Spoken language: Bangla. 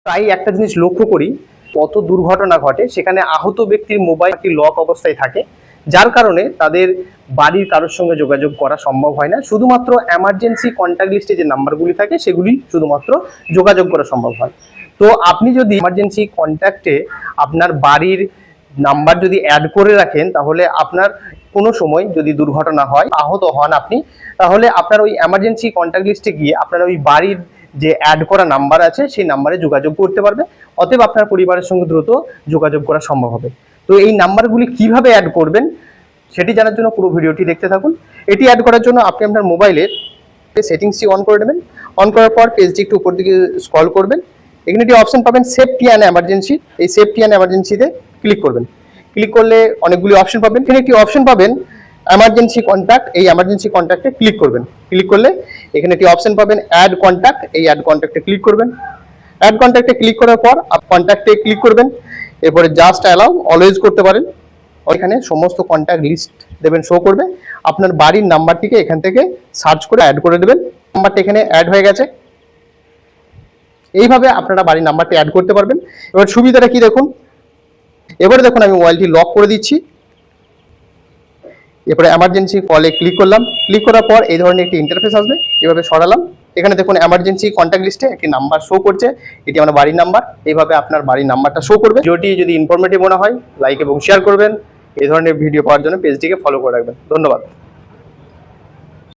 প্রায় একটা জিনিস লক্ষ্য করি, কত দুর্ঘটনা ঘটে সেখানে আহত ব্যক্তির মোবাইলটি লক অবস্থায় থাকে, যার কারণে তাদের বাড়ির কারোর সঙ্গে যোগাযোগ করা সম্ভব হয় না। শুধুমাত্র এমার্জেন্সি কন্ট্যাক্ট লিস্টে যে নাম্বারগুলি থাকে সেগুলি শুধুমাত্র যোগাযোগ করা সম্ভব হয়। তো আপনি যদি এমার্জেন্সি কন্ট্যাক্টে আপনার বাড়ির নাম্বার যদি অ্যাড করে রাখেন, তাহলে আপনার কোনো সময় যদি দুর্ঘটনা হয়, আহত হন আপনি, তাহলে আপনার ওই এমার্জেন্সি কন্ট্যাক্ট লিস্টে গিয়ে আপনার ওই বাড়ির যে অ্যাড করা নাম্বার আছে সেই নাম্বারে যোগাযোগ করতে পারবে। অতএব আপনার পরিবারের সঙ্গে দ্রুত যোগাযোগ করা সম্ভব হবে। তো এই নাম্বারগুলি কিভাবে অ্যাড করবেন সেটি জানার জন্য পুরো ভিডিওটি দেখতে থাকুন। এটি অ্যাড করার জন্য আপনি আপনার মোবাইলের সেটিংসটি অন করে নেবেন। অন করার পর পেজটি একটু উপর দিকে স্ক্রল করবেন। এখানে একটি অপশন পাবেন সেফটি অ্যান্ড এমার্জেন্সি। এই সেফটি অ্যান্ড এমার্জেন্সিতে ক্লিক করবেন। ক্লিক করলে অনেকগুলি অপশন পাবেন। এখানে একটি অপশন পাবেন এমার্জেন্সি কন্ট্যাক্ট। এই এমার্জেন্সি কন্ট্যাক্টে ক্লিক করবেন। ক্লিক করলে এখানে একটি অপশন পাবেন অ্যাড কন্ট্যাক্ট। এই অ্যাড কন্ট্যাক্টে ক্লিক করবেন। অ্যাড কন্ট্যাক্টে ক্লিক করার পর কন্ট্যাক্টে ক্লিক করবেন। এরপরে জাস্ট অ্যালাউ অলওয়েজ করতে পারেন। এখানে সমস্ত কন্ট্যাক্ট লিস্ট দেবেন, শো করবে। আপনার বাড়ির নাম্বারটিকে এখান থেকে সার্চ করে অ্যাড করে দেবেন। নাম্বারটা এখানে অ্যাড হয়ে গেছে। এইভাবে আপনারা বাড়ির নাম্বারটি অ্যাড করতে পারবেন। এবার সুবিধাটা কি দেখুন। এবারে দেখুন আমি মোবাইলটি লক করে দিচ্ছি। এরপরে এমার্জেন্সি কলে ক্লিক করলাম। ক্লিক করার পর এই ধরনের একটি ইন্টারফেস আসবে। এভাবে সরালাম। এখানে দেখুন এমার্জেন্সি কন্ট্যাক্ট লিস্টে একটি নাম্বার শো করছে, এটি আমার বাড়ির নাম্বার। এইভাবে আপনার বাড়ির নাম্বারটা শো করবে। ভিডিওটি যদি ইনফরমেটিভ মনে হয় লাইক এবং শেয়ার করবেন। এই ধরনের ভিডিও পাওয়ার জন্য পেজটিকে ফলো করে রাখবেন। ধন্যবাদ।